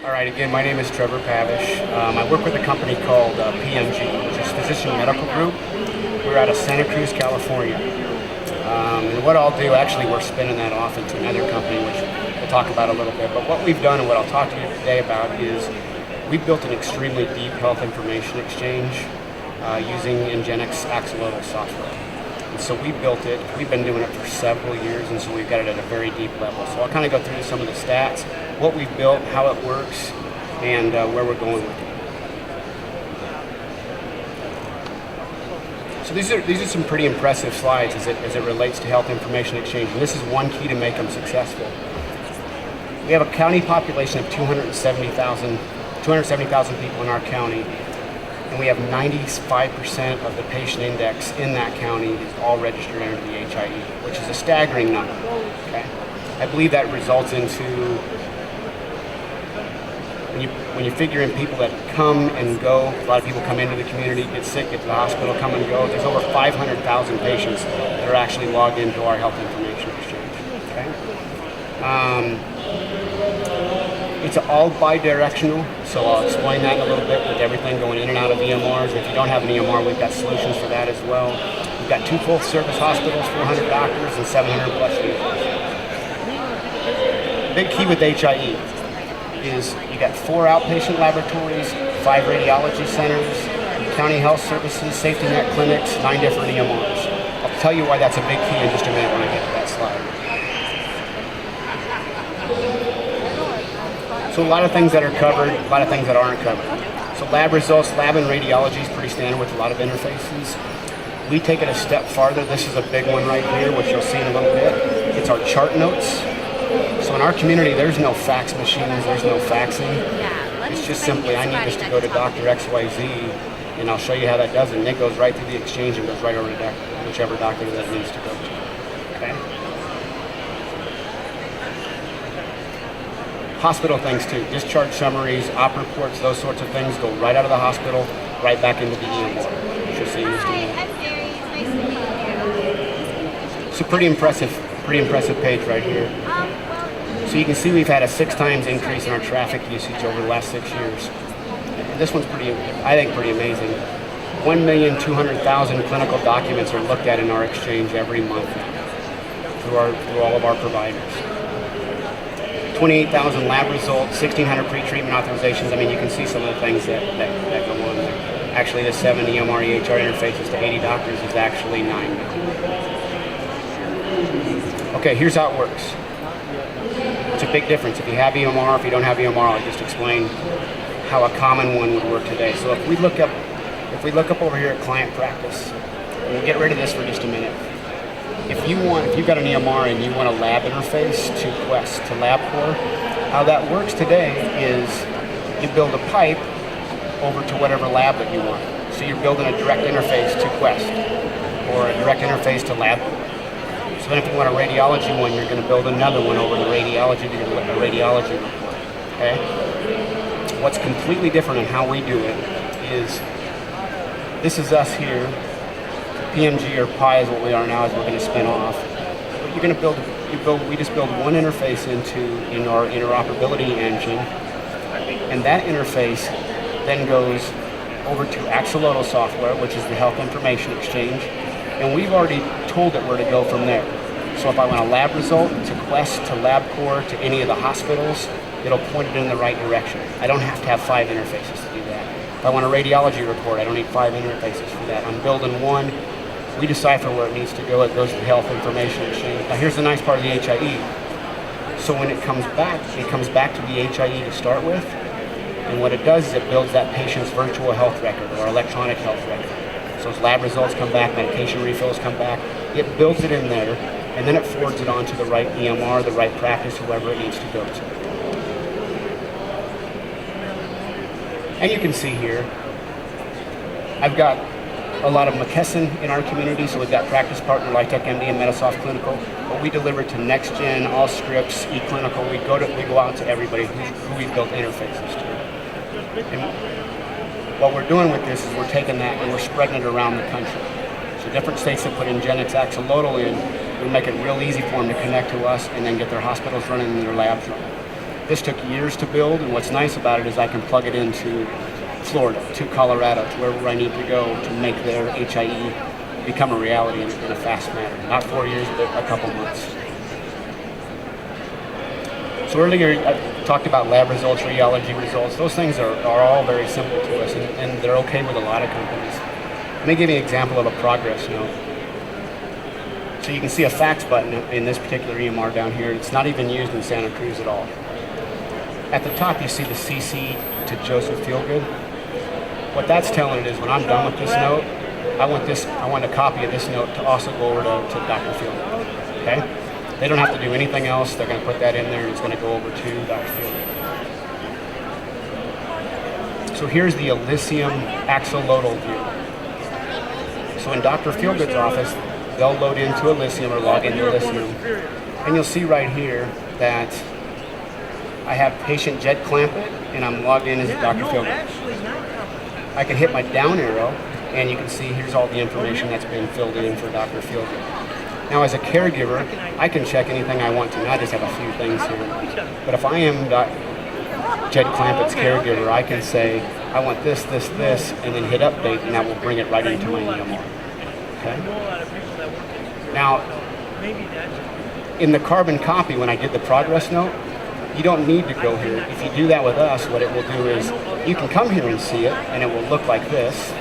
All right, again, my name is Trevor Pavish. I work with a company called PMG, which is Physician Medical Group. We're out of Santa Cruz, California. And what I'll do, actually, we're spinning that off into another company, which we'll talk about a little bit. But what we've done and what I'll talk to you today about is we've built an extremely deep health information exchange using Nginx axolotl software. And so we built it, we've been doing it for several years, and so we've got it at a very deep level. So I'll kind of go through some of the stats, what we've built, how it works, and where we're going with it. So these are some pretty impressive slides as it relates to health information exchange, and this is one key to make them successful. We have a county population of 270,000 people in our county, and we have 95% of the patient index in that county is all registered under the HIE, which is a staggering number. Okay? I believe that results into, when you figure in people that come and go, a lot of people come into the community, get sick, get to the hospital, come and go. There's over 500,000 patients that are actually logged into our health information exchange. Okay? It's all bi-directional, so I'll explain that in a little bit with everything going in and out of EMRs. If you don't have an EMR, we've got solutions for that as well. We've got 2 full-service hospitals, 400 doctors, and 700 plus users. Big key with HIE is you got 4 outpatient laboratories, 5 radiology centers, county health services, safety net clinics, 9 different EMRs. I'll tell you why that's a big key in just a minute when I get to that slide. So a lot of things that are covered, a lot of things that aren't covered. So lab results, lab and radiology is pretty standard with a lot of interfaces. We take it a step farther. This is a big one right here, which you'll see in a little bit. It's our chart notes. So in our community, there's no fax machines, there's no faxing. It's just simply, I need this to go to Dr. XYZ, and I'll show you how that does it. And it goes right through the exchange and goes right over to whichever doctor that it needs to go to. Okay? Hospital things too, discharge summaries, op reports, those sorts of things go right out of the hospital, right back into the EMR. You should see used in I'm Mary. It's nice to meet you. It's a pretty impressive page right here. So you can see we've had a 6 times increase in our traffic usage over the last 6 years. And this one's I think pretty amazing. 1,200,000 clinical documents are looked at in our exchange every month through all of our providers. 28,000 lab results, 1,600 pre-treatment authorizations. I mean, you can see some of the things that go on there. Actually, the 7 EMR EHR interfaces to 80 doctors is actually 9 now. Okay, here's how it works. It's a big difference. If you have EMR, if you don't have EMR, I'll just explain how a common one would work today. So if we look up over here at client practice, and we'll get rid of this for just a minute. If you've got an EMR and you want a lab interface to Quest, to LabCorp, how that works today is you build a pipe over to whatever lab that you want. So you're building a direct interface to Quest or a direct interface to LabCorp. So then if you want a radiology one, you're going to build another one over to radiology to get a radiology report. Okay? What's completely different in how we do it is this is us here. PMG or PIE is what we are now, as we're going to spin off. But you're going to we just build one interface in our interoperability engine, and that interface then goes over to Axolotl software, which is the health information exchange, and we've already told it where to go from there. So if I want a lab result to Quest, to LabCorp, to any of the hospitals, it'll point it in the right direction. I don't have to have 5 interfaces to do that. If I want a radiology report, I don't need 5 interfaces for that. I'm building one. We decipher where it needs to go. It goes to the health information exchange. Now here's the nice part of the HIE. So when it comes back to the HIE to start with, and what it does is it builds that patient's virtual health record or electronic health record. So as lab results come back, medication refills come back, it builds it in there, and then it forwards it on to the right EMR, the right practice, whoever it needs to go to. And you can see here, I've got a lot of McKesson in our community, so we've got practice partner Lytech MD and Metasoft Clinical, but we deliver to NextGen, Allscripts, eClinical. We go out to everybody who we've built interfaces to. And what we're doing with this is we're taking that and we're spreading it around the country. So different states that put Nginx axolotl in, we make it real easy for them to connect to us and then get their hospitals running and their labs running. This took years to build, and what's nice about it is I can plug it into Florida, to Colorado, to wherever I need to go to make their HIE become a reality in a fast manner. Not 4 years, but a couple months. So earlier I talked about lab results, rheology results. Those things are all very simple to us, and they're okay with a lot of companies. Let me give you an example of a progress note. So you can see a fax button in this particular EMR down here. It's not even used in Santa Cruz at all. At the top you see the CC to Joseph Feelgood. What that's telling it is when I'm done with this note, I want a copy of this note to also go over to Dr. Feelgood. Okay? They don't have to do anything else. They're going to put that in there and it's going to go over to Dr. Feelgood. So here's the Elysium axolotl view. So in Dr. Feelgood's office, they'll load into Elysium or log into Elysium. And you'll see right here that I have patient Jed Clampett and I'm logged in as Dr. Feelgood. I can hit my down arrow and you can see here's all the information that's been filled in for Dr. Feelgood. Now as a caregiver, I can check anything I want to, and I just have a few things here. But if I am Jed Clampett's caregiver, I can say, I want this, this, this, and then hit update, and that will bring it right into my EMR. Okay? Now, in the carbon copy, when I did the progress note, you don't need to go here. If you do that with us, what it will do is, you can come here and see it, and it will look like this.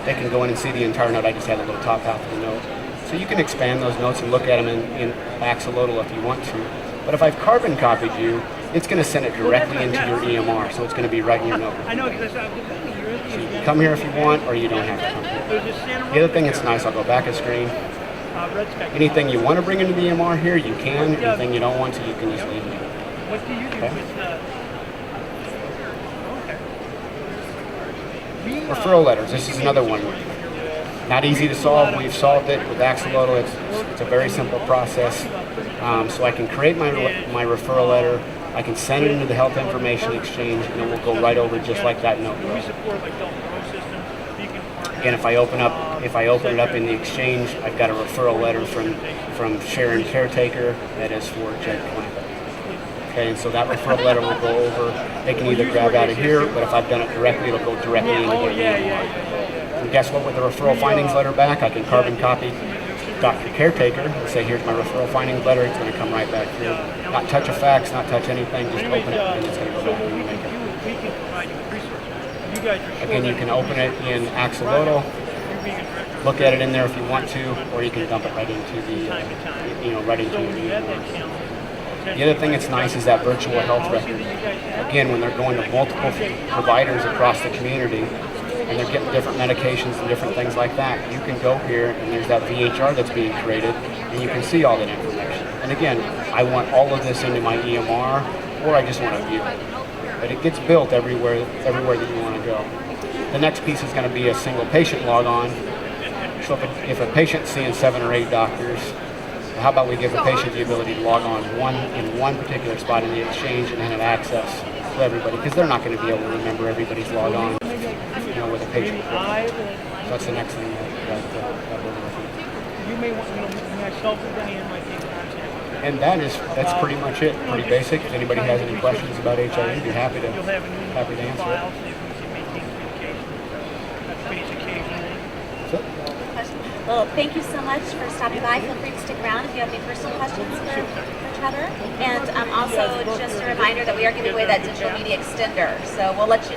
They can go in and see the entire note. I just had a little top half of the note. So you can expand those notes and look at them in Axolotl if you want to. But if I've carbon copied you, it's going to send it directly into your EMR, so it's going to be right in your note. So you can come here if you want, or you don't have to come here. The other thing that's nice, I'll go back a screen. Anything you want to bring into the EMR here, you can. Anything you don't want to, you can just leave it. What do you do with Referral letters, this is another one. Not easy to solve. We've solved it with Axolotl. It's a very simple process. So I can create my referral letter. I can send it into the health information exchange, and it will go right over just like that note. Again, if I open it up in the exchange, I've got a referral letter from Sharon Caretaker that is for Jed Clampett. Okay, and so that referral letter will go over. They can either grab out of here, but if I've done it directly, it'll go directly into their EMR. And guess what, with the referral findings letter back, I can carbon copy Dr. Caretaker and say, here's my referral findings letter. It's going to come right back through. Not touch a fax, not touch anything, just open it and it's going to go back and make it. Again, you can open it in Axolotl, look at it in there if you want to, or you can dump it right into the, right into your EMR. The other thing that's nice is that virtual health record. Again, when they're going to multiple providers across the community, and they're getting different medications and different things like that, you can go here and there's that VHR that's being created and you can see all that information. And again, I want all of this into my EMR or I just want to view it. But it gets built everywhere that you want to go. The next piece is going to be a single patient log on. So if a patient's seeing 7 or 8 doctors, how about we give the patient the ability to log on in one particular spot in the exchange and then have access to everybody, because they're not going to be able to remember everybody's log on. With a patient. So that's the next thing that we're looking at. You may want myself or Diane might be in contact. And that's pretty much it. Pretty basic. If anybody has any questions about HIE, I'd be happy to answer it. Well, thank you so much for stopping by. Feel free to stick around if you have any personal questions for Trevor. And also just a reminder that we are giving away that digital media extender. So we'll let you